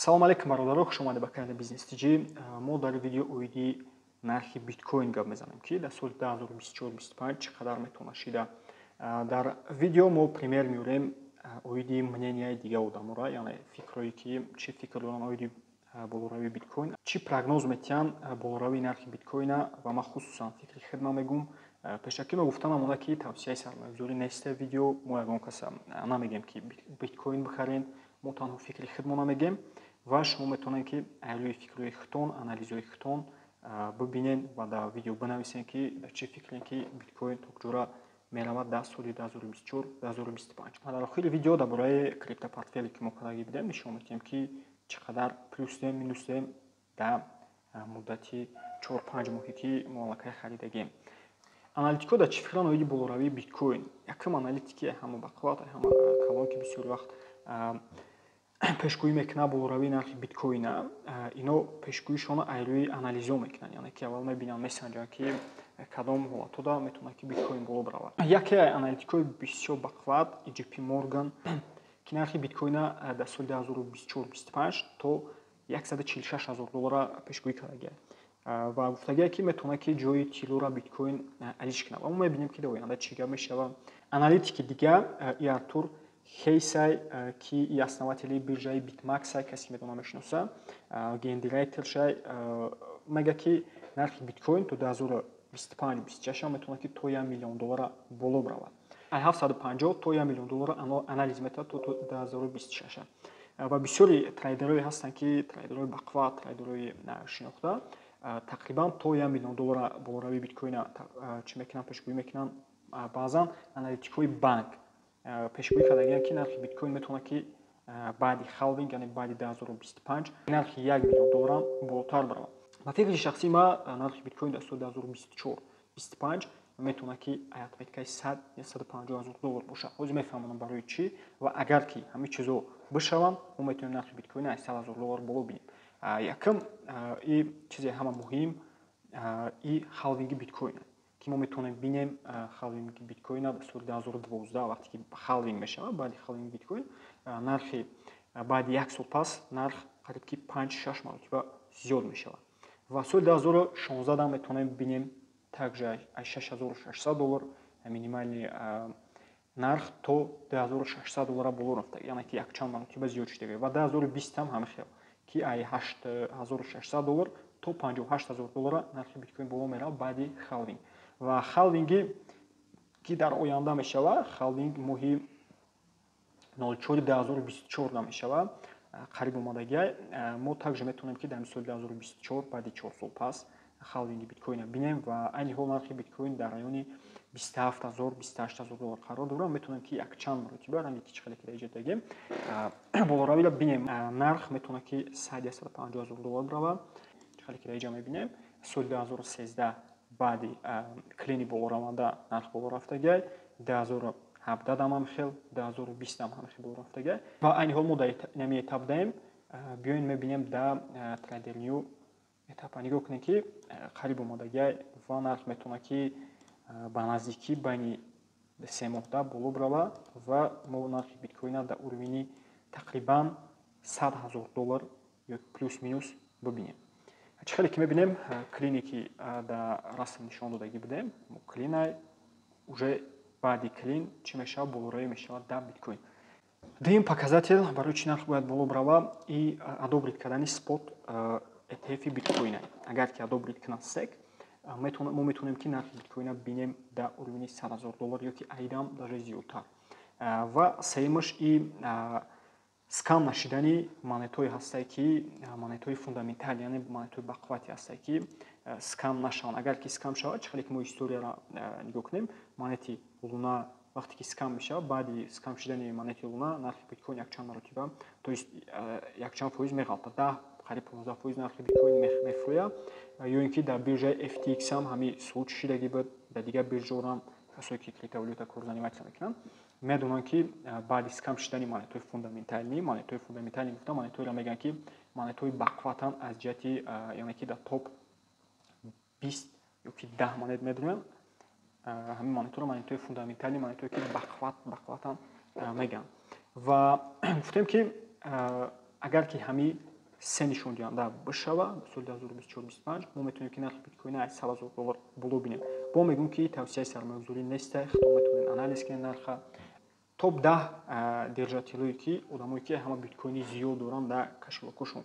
Салом алейкум бародаро, хуш омадед ба канали Бизнес TG. Мо дар видео оиди нархи биткоин гап мезанем ки дар соли 2024-25 чӣ қадар метавона шида. Дар видео мо пример меорем оиди мненияи дига одамора, яъне фикрое ки чӣ фикр доранд оиди болоравии биткоин, чӣ прогноз метиҳанд болоравии нархи биткоина ва ман хусусан фикри хидма мегӯм. Пешакӣ мо гуфта намуда ки тавсияи сармоягузорӣ нест. Видео мо ягон каса намегем ки биткоин бихарен, мо танҳо фикри хидмо намегем ва шумо метавонед ки айрӯи фикрҳои худтон, анализҳои худтон бибинед ва дар видео бинависед ки чӣ фикред ки биткоин то куҷора меравад дар соли 2024-2025. Дар охири видео дар бораи криптопортфеле ки мо карда бидем нишон медиҳем ки чӣ қадар плюс дем, минус дем дар муддати 4-5 моҳе ки мо аллакай харидагем. Аналитикҳо дар чӣ фикран оиди болоравии биткоин? Якум аналитики ҳама бақувват, ҳама калон ки бисёри вақт пешгӯӣ мекунад болоравии нархи биткоина, ино пешгӯишон айрӯи анализо мекунанд, яъне ки аввал мебинанд, месанҷанд ки кадом ҳолатода метавонад ки биткоин боло биравад. Яке аналитикои бисёр бақувват JP Morgan ки нархи биткоина дар соли 2024-25 то $146,000 пешгӯӣ кардагияд ва гуфтагияд ки метавонад ки ҷои тиллора биткоин арзиш кунад. Ва мо мебинем ки дар оянда чӣ гап мешавад. Аналитики дига Артур Хейсай ки и основатели биржаи BitMax, касе медона мешиноса, гендирейтер мега ки нархи биткоин то 2025-26 метавонад ки то $1 миллион боло биравад. 750 то $1 миллион анализ метавад то 2026. Ва бисёри трейдерҳое ҳастанд ки трейдерҳои бақувват, трейдерҳои шинохта тақрибан то $1 миллион болоравии биткоина чӣ мекунанд, пешгӯӣ мекунанд. Баъзан аналитикҳои банк пешгӯӣ кардагиянд ки нархи биткоин метавонад ки баъди халвинг, яъне баъди 2025 нархи $1 миллион болотар биравад. Ба фикри шахсии ман нархи биткоин дар соли 2024-25 метавонад ки арифметикаи $100-150,000 бошад. Ҳозир мефаҳмонам барои чӣ ва агар ки ҳамин чизо бишаванд, мо метавонем нархи биткоин $100,000 боло бинем. Якум и чизе ҳама муҳим и халвинги биткоин ки мо метавонем бинем халвинги биткоина дар соли 2012 вақте ки халвинг мешавад. Баъди халвинги биткоин нархи баъди як сол пас нарх қариб ки 5-6 маротиба зиёд мешавад. Ва соли 2016 метавонем бинем также $6,600 минимальни нарх то $2,600 боло рафта, яъне ки якчанд маротиба зиёд шудагӣ. Ва 2020 ҳам хел ки $8,600 то $58,000 нархи биткоин боло меравад баъди халвинг. Ва халвинги ки дар оянда мешавад, халвинг моҳи 04-2024 мешавад, қариб омадагия. Мо также метавонем ки дар соли 2024 баъди 4 сол пас халвинги биткоина бинем ва айни ҳол нархи биткоин дар райони $27,000-28,000 қарор дорад. Метавонем ки якчанд маротиба ранги кичқале ки даҷа дагем болоравиро бинем. Нарх метавонад ки $150,000 биравад, чиқале ки даҷа мебинем. соли 2013 баъди клини болораванда нарх боло рафтагия, 2017 дам ҳам хел, 2020 дам ҳам хел боло рафтагия. Ва айни ҳол мо дар нами этап даем. Биёем мебинем дар трейдер нью этапа нигоҳ кунем ки қариб омадагия ва нарх метавонад ки ба наздикӣ байни 3 моҳда боло биравад ва мо нархи биткоина дар уровини тақрибан $100,000 ё плюс минус бибинем. Чӣ хеле ки мебинем клине ки дар расм нишон додагӣ будем, клинай уже баъди клин чӣ мешавад, болоравӣ мешавад дар биткоин. Дуюм показател барои чӣ нарх бояд боло биравад и адобрид кардани спот ETF биткоина. Агар ки адобрид кунад SEC, мо метавонем ки нархи биткоина бинем дар уровини $100,000 ё ки айдам даже зиёдтар. Ва сеюмаш и скам нашидани монетҳое ҳастае ки монетҳои фундаментали, яъне монетҳои бақуввате ҳастае ки скам нашаванд. Агар ки скам шавад, чӣ хеле ки мо историяро нигоҳ кунем, монети луна вақте ки скам мешавад, баъди скам шудани монети луна нархи биткоин якчанд маротиба, то есть якчанд фоиз меғалтад, қариб 15% нархи биткоин мефурӯяд. Ё ин ки дар биржаи FTX ҳам ҳамин суд шидагӣ буд, дар дигар биржаҳо касое ки криптовалюта корзаниматия мекунанд медонанд ки баъди скам шудани монетҳои фундаментали гуфта монетҳоеро мегӯянд ки монетҳои бақувватанд аз ҷиҳати яъне ки дар топ 20 ё ки 10 монет медонанд. Ҳамин монетҳоро монетҳои фундаментали, монетҳое ки бақувватанд мегӯянд. Ва гуфтем ки агар ки ҳамин 3 нишондиҳанда бишава соли 2024-25 мо метавонем ки нархи биткоин аз $100,000 боло бинем. Бо мегӯям ки тавсияи сармоягузорӣ неста, худо метавонед анализ кунед нарха. Топ 10 держателое ки одамое ки ҳама биткоини зиёд доранд дар кашварокашон.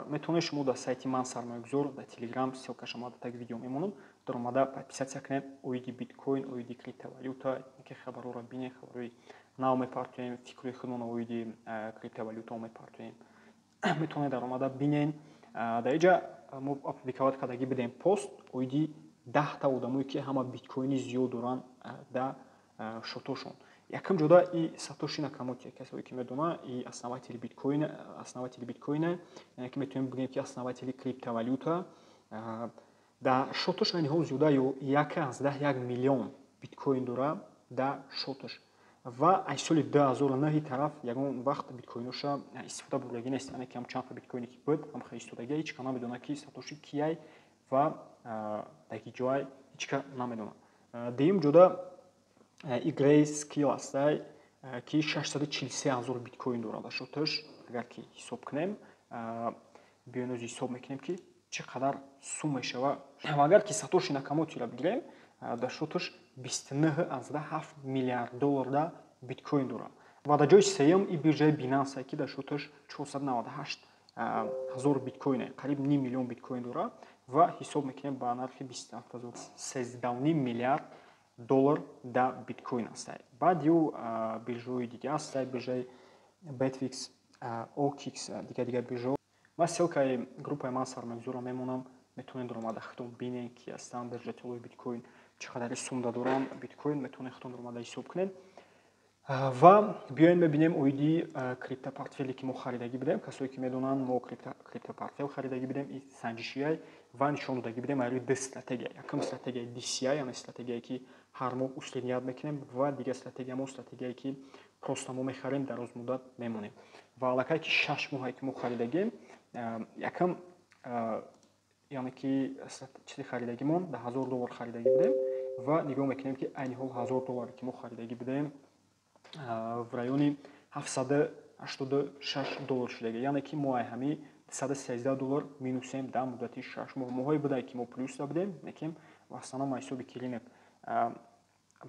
Метавонед шумо дар сайти Ман сармоягузор дар Telegram ссилкаша дар таги видео мемонам. Дар омада подписатсия кунед оиди биткоин, оиди криптовалюта, ки хабарҳоро бинед, хабарҳои нав мепартоем, фикрҳои худмон оиди криптовалюта мепартоем. Метавонед дар омада бинен. Дар инҷа мо публикovat кардагӣ бидем пост оиди 10 одамое ки ҳама биткоини зиёд доранд дар шотошон. Якам ҷода и Сатоши Накамото, касое ки медонад, и основатели биткоина, яъне ки метавонем бигӯем ки основатели криптовалюта. Дар шотош айни ҳол зиёда 1,1 миллион биткоин дорад дар шотош. Ва аз соли 2009 тараф ягон вақт биткоиноша истифода бурдагӣ нест, яъне ки ҳам чанд биткоине ки буд, ҳам фиристодагӣ ҳеч кам намедонад ки Сатоши кияй ва дар ки ҷояй ҳеч кам намедонад. Дуюм ҷода Grayscale аст, ки 643,000 биткоин дорад дар шотош. Агар ки ҳисоб кунем, биёем оз ҳисоб мекунем ки чӣ қадар сум мешава. Ва агар ки Сатоши Накамотиро бигирем, дар шотош 29,7 миллиард доллар да биткоин дорад. Ва дар ҷои сеюм и биржаи Binance ки дар шотош 498,000 биткоин, қариб 1 миллион биткоин дорад ва ҳисоб мекунем ба нархи 27,5 миллиард доллар да биткоин аст. Баъд ё биржаҳои дига аст, биржаи Betwix, OKX, дига биржаҳо. Ва ссилкаи группаи Ман сармоягузорро мемонам. Метавонед дар омада худтон бинед ки ҳастанд держателои биткоин чӣ қадари сумда доранд биткоин, метавонед худтон дар омада ҳисоб кунед. Ва биёем мебинем оиди криптопортфеле ки мо харидагӣ будем. Касое ки медонанд, мо криптопортфел харидагӣ будем, и санҷишияй ва нишон додагӣ будем айрӯи ду стратегия. Якам стратегияи DCI, яъне стратегияе ки ҳар моҳ уследият мекунем, ва дигар стратегия мо стратегияе ки просто мо мехарем, дарозмуддат мемонем. Ва аллакай ки 6 моҳе ки мо харидагем, якам яъне ки чизи харидагимон дар $1000 харидагӣ будем ва нигоҳ мекунем ки айни ҳол $1000 ки мо харидагӣ будем в райони $786 шудага, яъне ки мо ай ҳами $213 минусем дар муддати 6 моҳ. Моҳое будае ки мо плюсда будем, мекем ва аслан ма ҳисоби киринеб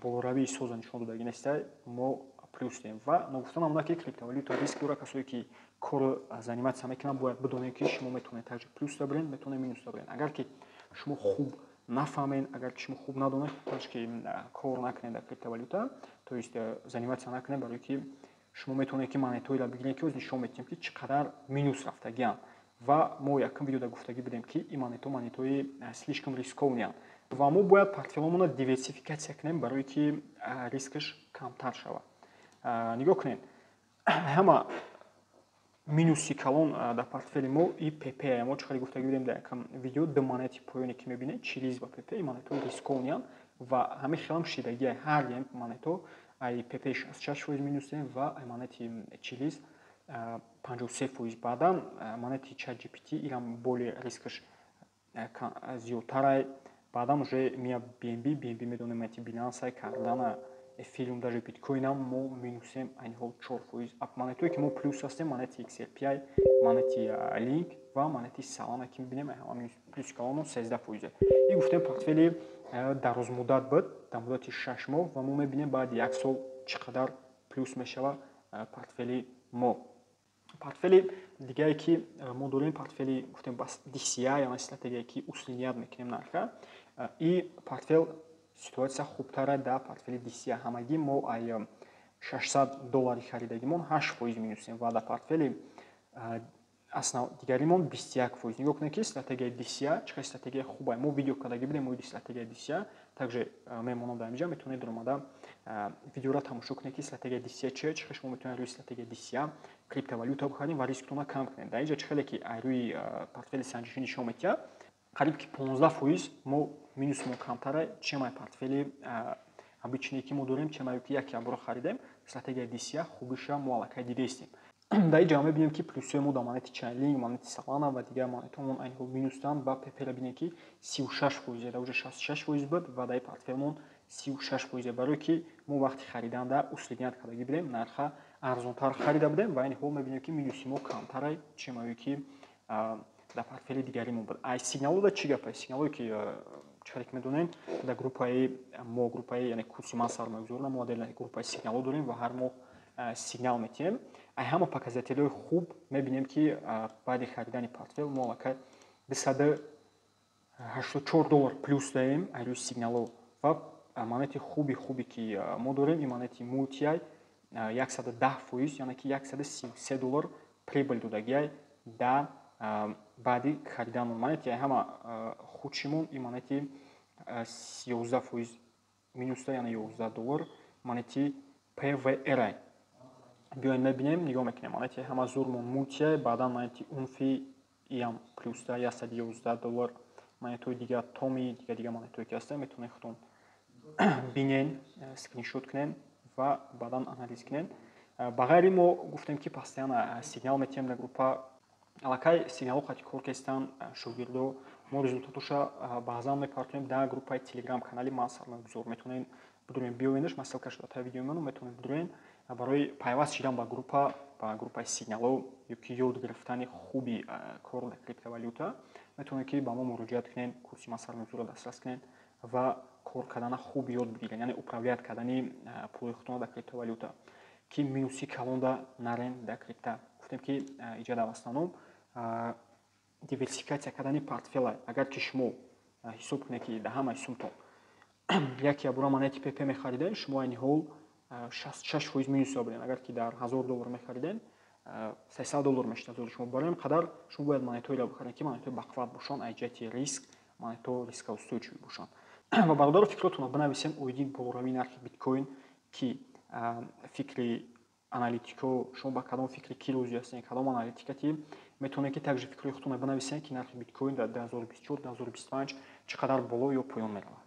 болоравии соза нишон додагӣ нестай, мо плюсдем. Ва нагуфтанам ona ки криптовалюта риск дорад. Касое ки кору заниматсия мекунанд, бояд бидонем ки шумо метавонед также плюсда буред, метавонед минусда буред. Агар ки шумо хуб нафаҳмед, агар ки шумо хуб надонед, также ки кор накунед дар криптовалюта, то есть заниматсия накунед, барои ки шумо метавонед ки монетоиро бигиред ки оз нишон медиҳем ки чӣ қадар минус рафтагианд. Ва мо якам видеода гуфтагӣ будем ки ин монетои слишком рисковнианд. Ва мо бояд портфеломонро диверсификатсия кунем, барои ки рискаш камтар шавад. Нигоҳ кунед, ҳама минуси калон дар портфели мо и PP. Мо чӣ қадар гуфтагӣ будем дар якам видео, ду монети поёне ки мебинед, Chiliz ва PP, ин монетои рисковнианд ва ҳамин хелам шидагия ҳар як монето, ай PP 66% минусем ва ай монети Chiliz 53%. Баъдан монети ChatGPT ирам более рискаш зиёдтарай. Баъдан уже мия BNB медонем монети Binance, Cardano, Ethereum, даже биткоинам мо минусем айни ҳол 4%. Монетое ки мо плюс ҳастем, монети XRP, монети Link ва монети Solana ки мебинем, ҳама минус плюс калоно 13%. И гуфтем портфели дарозмуддат буд, дар муддати 6 моҳ ва мо мебинем баъди 1 сол чӣ қадар плюс мешава портфели мо. Портфели дигае ки мо дорем, портфели гуфтем бас DCI, яъне стратегияе ки уследият мекунем нарха. И портфел ситуатсия хубтара дар портфели DCI. Ҳамагӣ мо ай $600 харидагимон 8% минусем ва дар портфели дигаримон 21%. Нигоҳ кунед ки стратегияи DCI чӣ қадар стратегия хубае. Мо видео кардагӣ будем оиди стратегияи DCI, также мемонам дар инҷа, метавонед дар омада видеоро тамошо кунед ки стратегияи DCI чиye, чӣ қадар шумо метавонед рӯи стратегияи DCI криптовалюта бихаред ва рисктона кам кунед. Дар инҷа чӣ қадар ки рӯи портфели санҷишӣ нишон медиҳад, қариб ки 15% мо минусмон камтара, чем ай портфели обычне ки мо дорем, чем ай ки як ябро харидем. Стратегияи DCI хубиша мо аллакай дидестем. Дар инҷа мебинем ки плюсои мо дар монети Chainlink, монети Solana ва дигар монетаҳомон айни ҳол минусданд ва PP-ро бинем ки 36%, дар уже 66% буд ва дар портфелмон 36%, барои ки мо вақти хариданда уследият кардагӣ будем нарха арзонтар харида будем ва ин ҳол мебинем ки минуси мо камтара чимавӣ ки дар портфели дигари мо буд. Ай сигналода чӣ гапа? Сигналое ки чӣ ки медонем дар группаи мо группаи яъне курси ман сармоягузорам мо отдельно группаи сигнало дорем ва ҳар моҳ сигнал метиҳем. Ай ҳама показателҳои хуб мебинем ки баъди харидани портфел мо аллакай $284 плюс даем ай рӯи сигнало ва монети хубе ки мо дорем ин монети Multi-Eye 110%, яъне ки $133 прибыл додагиай да баъди харидан монети ҳама худшимон ин монети 11% минуста, яъне $11 монети PVR. Биёем мебинем, нигоҳ мекунем монети ҳама зурмон Multi-Eye, баъдан монети Unfi ям плюста $111 монетои дига Tomi дига монетое ки ҳастанд метавонед худтон бинен, скриншот кунен ва баъдан анализ кунен. Ба ғайри мо гуфтем ки постоянно сигнал метиҳем дар группа. Аллакай сигнало қати кор кестан шогирдо мо результатоша баъзан мепартоем дар группаи Telegram канали ман сармоягузор. Метавонед бидурен биёвенаш, ман ссилкаш дар таи видеои менам, метавонед бидурен барои пайваст шидан ба группаи сигнало ё ки ёд гирифтани хуби кор дар криптовалюта метавонед ки ба мо муроҷиат кунен, курси ман сармоягузорро дастрас кунен ва кор кардана хуб ёд бигирен, яъне управлят кардани пулои худтон дар криптовалюта ки минуси калонда нарен дар крипта. Гуфтем ки иҷа дар основном диверсификатсия кардани портфела. Агар ки шумо ҳисоб кунед ки дар ҳамаи сумтон як ябора монети PP мехариден, шумо айни ҳол 66% минус ёбарем. Агар ки дар $1000 мехариден, $300 мешуда зори шумо барем қадар шумо бояд монетоиро бихаред ки монетои бақувват бошанд, ай ҷати риск монето рискаустойчивӣ бошанд. Ва бародару фикротонро бинависем оиди болоравии нархи биткоин ки фикри аналитико шумо ба кадом фикри ки розӣ ҳастед, кадом аналитика ки метавонед ки также фикрои худтонро бинависед ки нархи биткоин дар 2024-2025 чӣ қадар боло ё поён меравад.